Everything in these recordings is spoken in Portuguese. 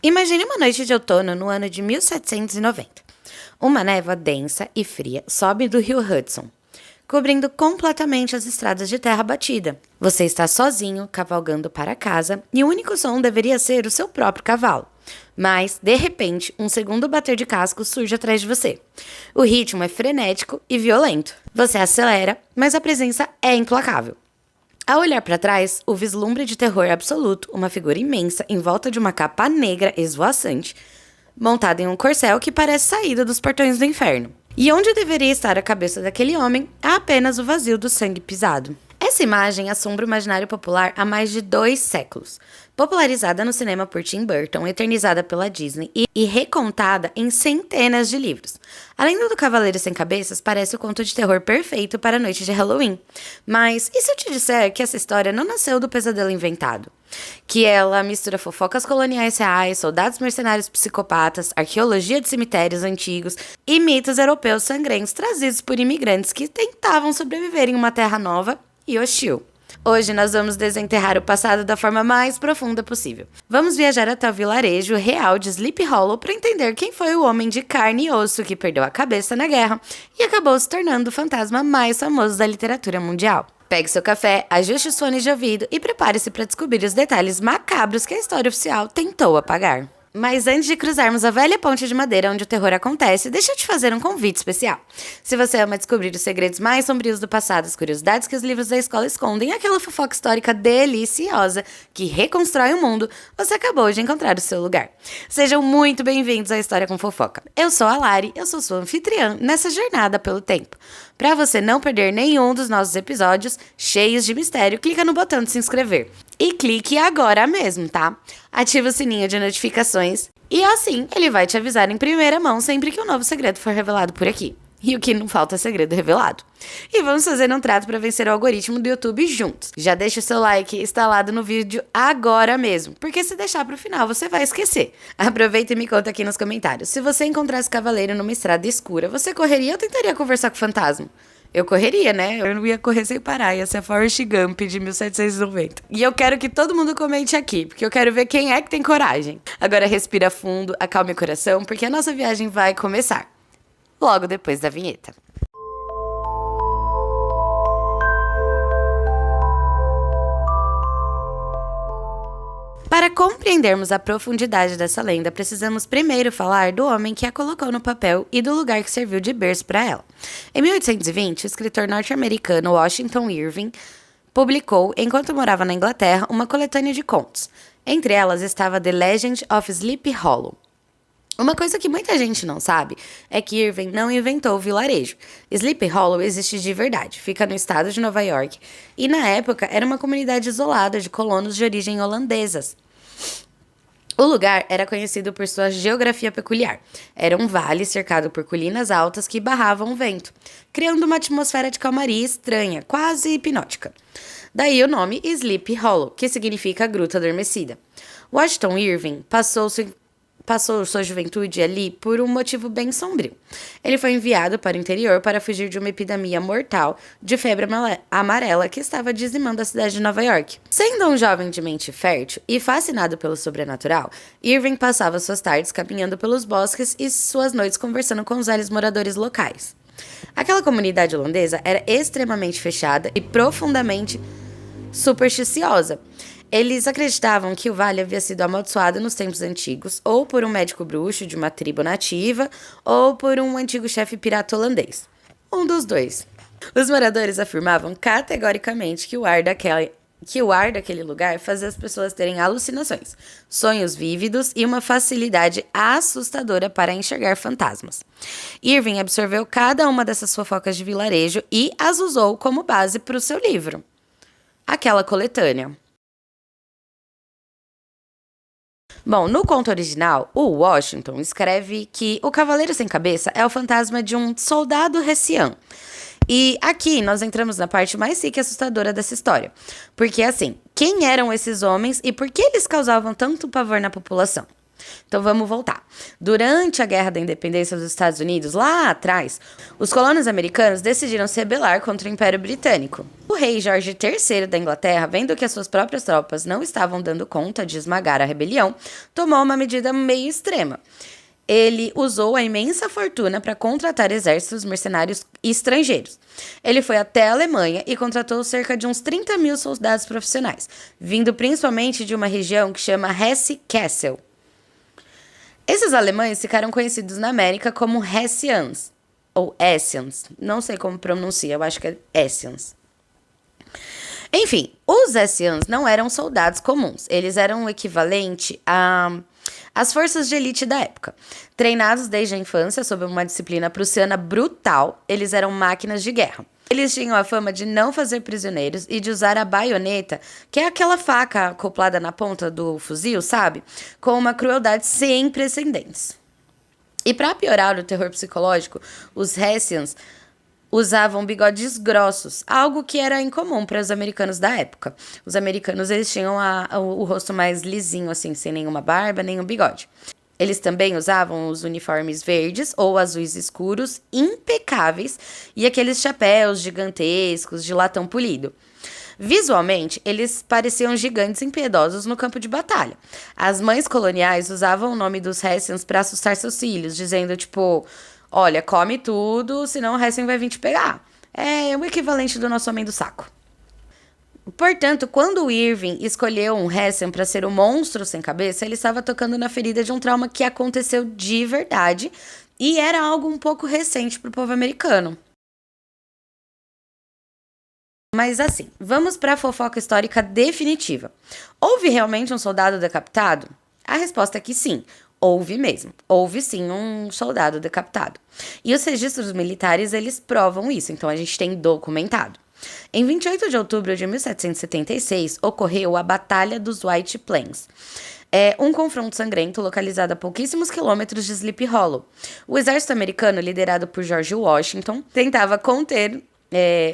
Imagine uma noite de outono no ano de 1790. Uma névoa densa e fria sobe do rio Hudson, cobrindo completamente as estradas de terra batida. Você está sozinho, cavalgando para casa, e o único som deveria ser o seu próprio cavalo. Mas, de repente, um segundo bater de casco surge atrás de você. O ritmo é frenético e violento. Você acelera, mas a presença é implacável. Ao olhar para trás, o vislumbre de terror absoluto, uma figura imensa em volta de uma capa negra esvoaçante, montada em um corcel que parece saída dos portões do inferno. E onde deveria estar a cabeça daquele homem, há apenas o vazio do sangue pisado. Essa imagem assombra o imaginário popular há mais de 2 séculos. Popularizada no cinema por Tim Burton, eternizada pela Disney e recontada em centenas de livros. A lenda do Cavaleiro Sem Cabeças parece o conto de terror perfeito para a noite de Halloween. Mas e se eu te disser que essa história não nasceu do pesadelo inventado? Que ela mistura fofocas coloniais reais, soldados mercenários psicopatas, arqueologia de cemitérios antigos e mitos europeus sangrentos trazidos por imigrantes que tentavam sobreviver em uma terra nova e hostil. Hoje nós vamos desenterrar o passado da forma mais profunda possível. Vamos viajar até o vilarejo real de Sleepy Hollow para entender quem foi o homem de carne e osso que perdeu a cabeça na guerra e acabou se tornando o fantasma mais famoso da literatura mundial. Pegue seu café, ajuste os fones de ouvido e prepare-se para descobrir os detalhes macabros que a história oficial tentou apagar. Mas antes de cruzarmos a velha ponte de madeira onde o terror acontece, deixa eu te fazer um convite especial. Se você ama descobrir os segredos mais sombrios do passado, as curiosidades que os livros da escola escondem, aquela fofoca histórica deliciosa que reconstrói o mundo, você acabou de encontrar o seu lugar. Sejam muito bem-vindos à História com Fofoca. Eu sou a Lari, eu sou sua anfitriã nessa jornada pelo tempo. Para você não perder nenhum dos nossos episódios cheios de mistério, clica no botão de se inscrever. E clique agora mesmo, tá? Ativa o sininho de notificações e assim ele vai te avisar em primeira mão sempre que um novo segredo for revelado por aqui. E o que não falta é segredo revelado. E vamos fazer um trato para vencer o algoritmo do YouTube juntos. Já deixa o seu like instalado no vídeo agora mesmo, porque se deixar pro final você vai esquecer. Aproveita e me conta aqui nos comentários. Se você encontrasse o cavaleiro numa estrada escura, você correria ou tentaria conversar com o fantasma? Eu correria, né? Eu não ia correr sem parar, ia ser a Forrest Gump de 1790. E eu quero que todo mundo comente aqui, porque eu quero ver quem é que tem coragem. Agora respira fundo, acalme o coração, porque a nossa viagem vai começar. Logo depois da vinheta. Para compreendermos a profundidade dessa lenda, precisamos primeiro falar do homem que a colocou no papel e do lugar que serviu de berço para ela. Em 1820, o escritor norte-americano Washington Irving publicou, enquanto morava na Inglaterra, uma coletânea de contos. Entre elas estava The Legend of Sleepy Hollow. Uma coisa que muita gente não sabe é que Irving não inventou o vilarejo. Sleepy Hollow existe de verdade, fica no estado de Nova York e na época era uma comunidade isolada de colonos de origem holandesas. O lugar era conhecido por sua geografia peculiar. Era um vale cercado por colinas altas que barravam o vento, criando uma atmosfera de calmaria estranha, quase hipnótica. Daí o nome Sleepy Hollow, que significa gruta adormecida. Washington Irving passou sua juventude ali por um motivo bem sombrio. Ele foi enviado para o interior para fugir de uma epidemia mortal de febre amarela que estava dizimando a cidade de Nova York. Sendo um jovem de mente fértil e fascinado pelo sobrenatural, Irving passava suas tardes caminhando pelos bosques e suas noites conversando com os velhos moradores locais. Aquela comunidade holandesa era extremamente fechada e profundamente supersticiosa. Eles acreditavam que o vale havia sido amaldiçoado nos tempos antigos, ou por um médico bruxo de uma tribo nativa, ou por um antigo chefe pirata holandês. Um dos dois. Os moradores afirmavam categoricamente que o ar daquele lugar fazia as pessoas terem alucinações, sonhos vívidos e uma facilidade assustadora para enxergar fantasmas. Irving absorveu cada uma dessas fofocas de vilarejo e as usou como base para o seu livro. Aquela coletânea. Bom, no conto original, o Washington escreve que o Cavaleiro Sem Cabeça é o fantasma de um soldado hessiano. E aqui nós entramos na parte mais sick e assustadora dessa história. Porque assim, quem eram esses homens e por que eles causavam tanto pavor na população? Então vamos voltar. Durante a Guerra da Independência dos Estados Unidos, lá atrás, os colonos americanos decidiram se rebelar contra o Império Britânico. O rei Jorge III da Inglaterra, vendo que as suas próprias tropas não estavam dando conta de esmagar a rebelião, tomou uma medida meio extrema. Ele usou a imensa fortuna para contratar exércitos mercenários estrangeiros. Ele foi até a Alemanha e contratou cerca de uns 30 mil soldados profissionais, vindo principalmente de uma região que chama Hesse-Kassel. Esses alemães ficaram conhecidos na América como Hessians, ou Hessians, não sei como pronuncia, eu acho que é Hessians. Enfim, os Hessians não eram soldados comuns, eles eram o equivalente às forças de elite da época. Treinados desde a infância sob uma disciplina prussiana brutal, eles eram máquinas de guerra. Eles tinham a fama de não fazer prisioneiros e de usar a baioneta, que é aquela faca acoplada na ponta do fuzil, sabe? Com uma crueldade sem precedentes. E para piorar o terror psicológico, os Hessians usavam bigodes grossos, algo que era incomum para os americanos da época. Os americanos, eles tinham o rosto mais lisinho, assim, sem nenhuma barba, nenhum bigode. Eles também usavam os uniformes verdes ou azuis escuros, impecáveis, e aqueles chapéus gigantescos de latão polido. Visualmente, eles pareciam gigantes impiedosos no campo de batalha. As mães coloniais usavam o nome dos Hessians para assustar seus filhos, dizendo, tipo, olha, come tudo, senão o Hessen vai vir te pegar. É o equivalente do nosso homem do saco. Portanto, quando o Irving escolheu um Hessen para ser o monstro sem cabeça, ele estava tocando na ferida de um trauma que aconteceu de verdade e era algo um pouco recente para o povo americano. Mas assim, vamos para a fofoca histórica definitiva. Houve realmente um soldado decapitado? A resposta é que sim. Houve mesmo. Houve sim um soldado decapitado. E os registros militares, eles provam isso, então a gente tem documentado. Em 28 de outubro de 1776, ocorreu a Batalha dos White Plains. É um confronto sangrento localizado a pouquíssimos quilômetros de Sleepy Hollow. O exército americano, liderado por George Washington, tentava conter...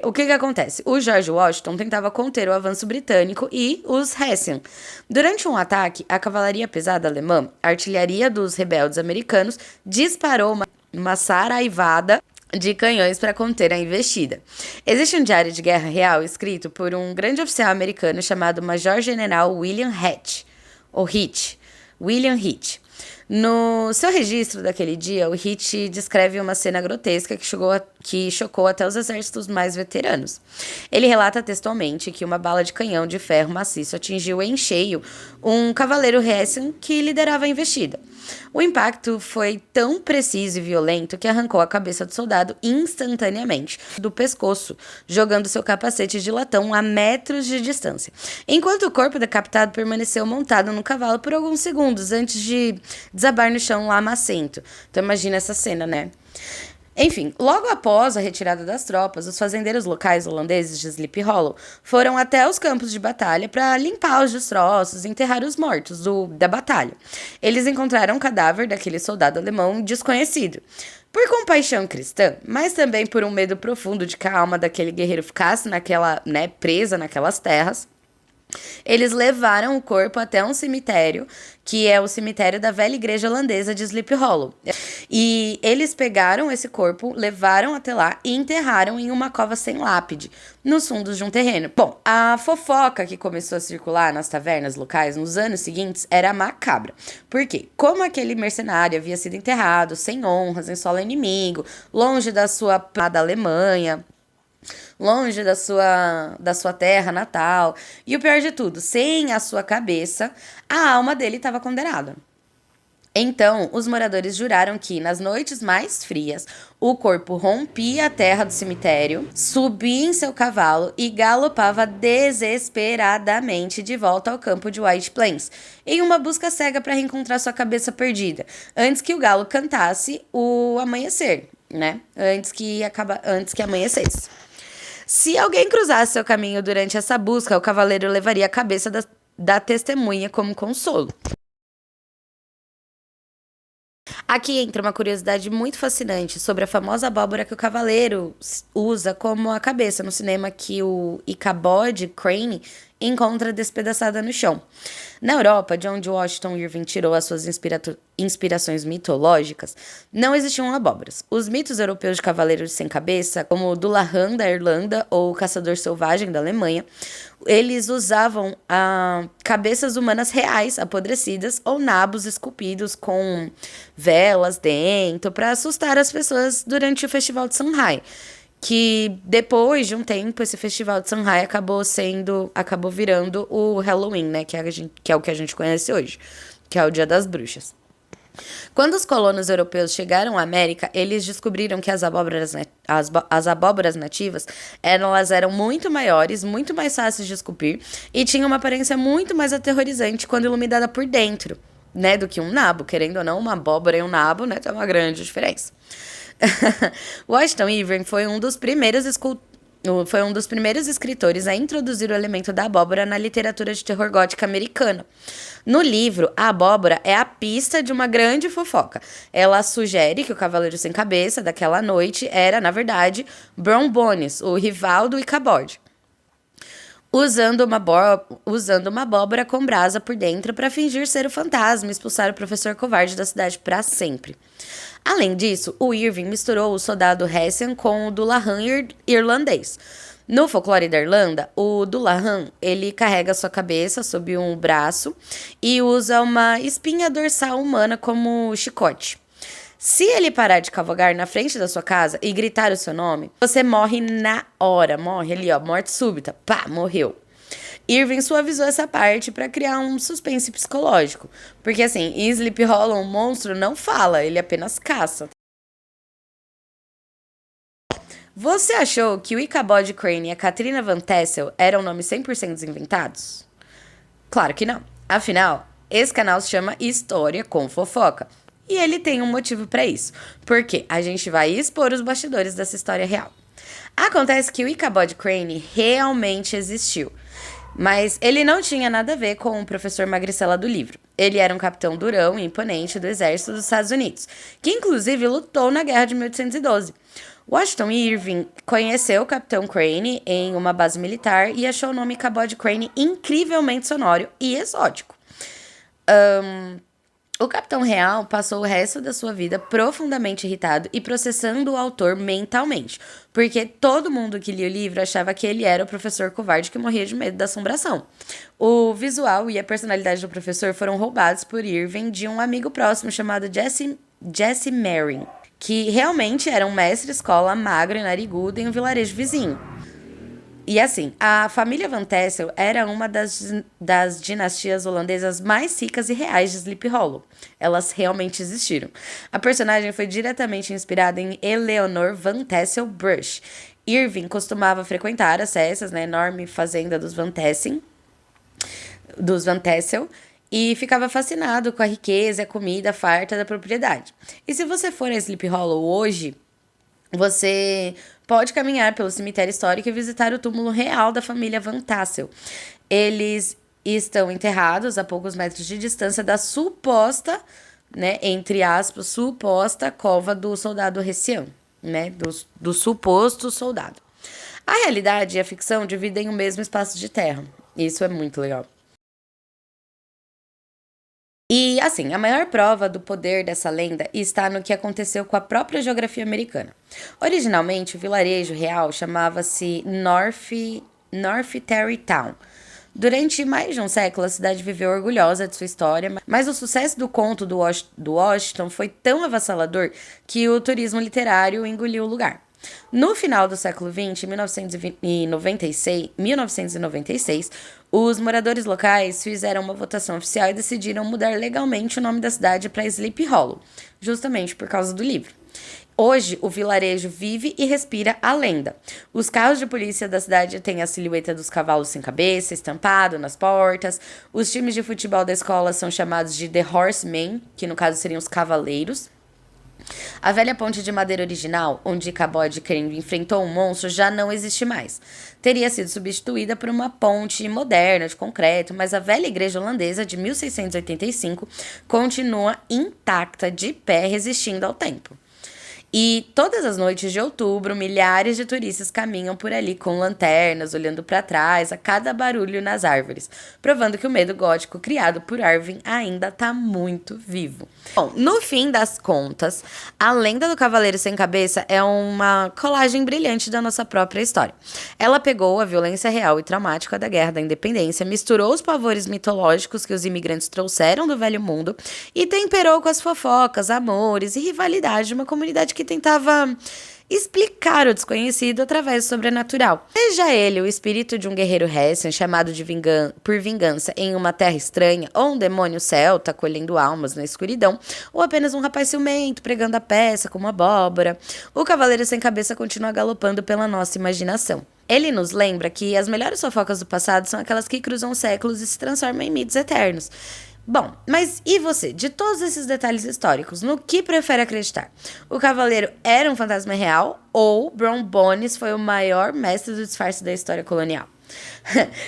o que acontece? O George Washington tentava conter o avanço britânico e os Hessian. Durante um ataque, a cavalaria pesada alemã, a artilharia dos rebeldes americanos, disparou uma saraivada de canhões para conter a investida. Existe um diário de guerra real escrito por um grande oficial americano chamado Major General William Hitch. William Hitch. No seu registro daquele dia, o Hitch descreve uma cena grotesca que chocou até os exércitos mais veteranos. Ele relata textualmente que uma bala de canhão de ferro maciço atingiu em cheio um cavaleiro Hessian que liderava a investida. O impacto foi tão preciso e violento que arrancou a cabeça do soldado instantaneamente do pescoço, jogando seu capacete de latão a metros de distância, enquanto o corpo decapitado permaneceu montado no cavalo por alguns segundos antes de desabar no chão lamacento. Então imagina essa cena, né? Enfim, logo após a retirada das tropas, os fazendeiros locais holandeses de Sleepy Hollow foram até os campos de batalha para limpar os destroços e enterrar os mortos da batalha. Eles encontraram o cadáver daquele soldado alemão desconhecido. Por compaixão cristã, mas também por um medo profundo de que a alma daquele guerreiro ficasse presa naquelas terras, eles levaram o corpo até um cemitério, que é o cemitério da velha igreja holandesa de Sleepy Hollow. E eles pegaram esse corpo, levaram até lá e enterraram em uma cova sem lápide, nos fundos de um terreno. Bom, a fofoca que começou a circular nas tavernas locais nos anos seguintes era macabra. Por quê? Como aquele mercenário havia sido enterrado, sem honras, em solo inimigo, longe da sua amada Alemanha, longe da sua terra natal. E o pior de tudo, sem a sua cabeça, a alma dele estava condenada. Então, os moradores juraram que, nas noites mais frias, o corpo rompia a terra do cemitério, subia em seu cavalo e galopava desesperadamente de volta ao campo de White Plains, em uma busca cega para reencontrar sua cabeça perdida, antes que o galo cantasse o amanhecer, né? Antes que amanhecesse. Se alguém cruzasse seu caminho durante essa busca, o cavaleiro levaria a cabeça da testemunha como consolo. Aqui entra uma curiosidade muito fascinante sobre a famosa abóbora que o cavaleiro usa como a cabeça no cinema, que o Ichabod Crane, encontra despedaçada no chão. Na Europa, de onde Washington Irving tirou as suas inspirações mitológicas, não existiam abóboras. Os mitos europeus de cavaleiros sem cabeça, como o Dullahan da Irlanda ou o Caçador Selvagem da Alemanha, eles usavam cabeças humanas reais, apodrecidas, ou nabos esculpidos com velas dentro, para assustar as pessoas durante o Festival de Samhain. Que depois de um tempo, esse festival de Samhain acabou virando o Halloween, né? Que é o que a gente conhece hoje, que é o Dia das Bruxas. Quando os colonos europeus chegaram à América, eles descobriram que as abóboras nativas elas eram muito maiores, muito mais fáceis de esculpir e tinham uma aparência muito mais aterrorizante quando iluminada por dentro, né? Do que um nabo. Querendo ou não, uma abóbora e um nabo, né? Tem uma grande diferença. Washington Irving foi um dos primeiros escritores a introduzir o elemento da abóbora na literatura de terror gótica americana. No livro, a abóbora é a pista de uma grande fofoca. Ela sugere que o Cavaleiro Sem Cabeça daquela noite era, na verdade, Brom Bones, o rival do Ichabod, usando uma abóbora com brasa por dentro para fingir ser o fantasma e expulsar o professor covarde da cidade para sempre. Além disso, o Irving misturou o soldado Hessian com o Dullahan irlandês. No folclore da Irlanda, o Dullahan, ele carrega sua cabeça sob um braço e usa uma espinha dorsal humana como chicote. Se ele parar de cavalgar na frente da sua casa e gritar o seu nome, você morre na hora. Morre ali, ó, morte súbita. Pá, morreu. Irving suavizou essa parte para criar um suspense psicológico. Porque assim, em Sleepy Hollow, um monstro não fala, ele apenas caça. Você achou que o Ichabod Crane e a Katrina Van Tassel eram nomes 100% inventados? Claro que não. Afinal, esse canal se chama História com Fofoca. E ele tem um motivo para isso. Porque a gente vai expor os bastidores dessa história real. Acontece que o Ichabod Crane realmente existiu. Mas ele não tinha nada a ver com o professor Magricela do livro. Ele era um capitão durão e imponente do exército dos Estados Unidos, que inclusive lutou na Guerra de 1812. Washington Irving conheceu o capitão Crane em uma base militar e achou o nome Ichabod Crane incrivelmente sonoro e exótico. O capitão real passou o resto da sua vida profundamente irritado e processando o autor mentalmente, porque todo mundo que lia o livro achava que ele era o professor covarde que morria de medo da assombração. O visual e a personalidade do professor foram roubados por Irving de um amigo próximo chamado Jesse Merrin, que realmente era um mestre-escola magro e narigudo em um vilarejo vizinho. E assim, a família Van Tassel era uma das dinastias holandesas mais ricas e reais de Sleepy Hollow. Elas realmente existiram. A personagem foi diretamente inspirada em Eleanor Van Tassel Brush. Irving costumava frequentar as festas na enorme fazenda dos Van Tassel, e ficava fascinado com a riqueza e a comida farta da propriedade. E se você for a Sleepy Hollow hoje, você pode caminhar pelo cemitério histórico e visitar o túmulo real da família Van Tassel. Eles estão enterrados a poucos metros de distância da suposta, né, entre aspas, suposta cova do soldado Hessian, né, do suposto soldado. A realidade e a ficção dividem o mesmo espaço de terra. Isso é muito legal. E, assim, a maior prova do poder dessa lenda está no que aconteceu com a própria geografia americana. Originalmente, o vilarejo real chamava-se North Tarrytown. Durante mais de um século, a cidade viveu orgulhosa de sua história, mas o sucesso do conto do Washington foi tão avassalador que o turismo literário engoliu o lugar. No final do século XX, em 1996, os moradores locais fizeram uma votação oficial e decidiram mudar legalmente o nome da cidade para Sleepy Hollow, justamente por causa do livro. Hoje, o vilarejo vive e respira a lenda. Os carros de polícia da cidade têm a silhueta dos cavalos sem cabeça, estampado nas portas. Os times de futebol da escola são chamados de The Horsemen, que no caso seriam os cavaleiros. A velha ponte de madeira original, onde Ichabod Crane enfrentou um monstro, já não existe mais. Teria sido substituída por uma ponte moderna de concreto, mas a velha igreja holandesa de 1685 continua intacta, de pé, resistindo ao tempo. E todas as noites de outubro, milhares de turistas caminham por ali com lanternas, olhando para trás a cada barulho nas árvores, provando que o medo gótico criado por Irving ainda está muito vivo. Bom, no fim das contas, a lenda do Cavaleiro Sem Cabeça é uma colagem brilhante da nossa própria história. Ela pegou a violência real e traumática da Guerra da Independência, misturou os pavores mitológicos que os imigrantes trouxeram do Velho Mundo e temperou com as fofocas, amores e rivalidade de uma comunidade que tentava explicar o desconhecido através do sobrenatural. Seja ele o espírito de um guerreiro Hessian chamado por vingança em uma terra estranha, ou um demônio celta colhendo almas na escuridão, ou apenas um rapaz ciumento pregando a peça como abóbora, o Cavaleiro Sem Cabeça continua galopando pela nossa imaginação. Ele nos lembra que as melhores fofocas do passado são aquelas que cruzam séculos e se transformam em mitos eternos. Bom, mas e você? De todos esses detalhes históricos, no que prefere acreditar? O cavaleiro era um fantasma real ou Bron Bones foi o maior mestre do disfarce da história colonial?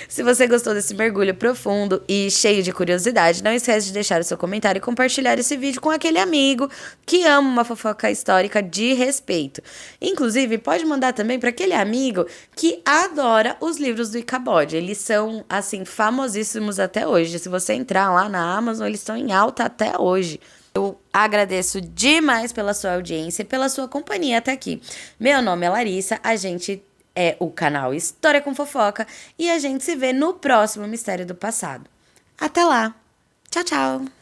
Se você gostou desse mergulho profundo e cheio de curiosidade, não esquece de deixar o seu comentário e compartilhar esse vídeo com aquele amigo que ama uma fofoca histórica de respeito. Inclusive, pode mandar também para aquele amigo que adora os livros do Icabod. Eles são, assim, famosíssimos até hoje. Se você entrar lá na Amazon, eles estão em alta até hoje. Eu agradeço demais pela sua audiência e pela sua companhia até aqui. Meu nome é Larissa, a gente é o canal História com Fofoca e a gente se vê no próximo Mistério do Passado. Até lá! Tchau, tchau!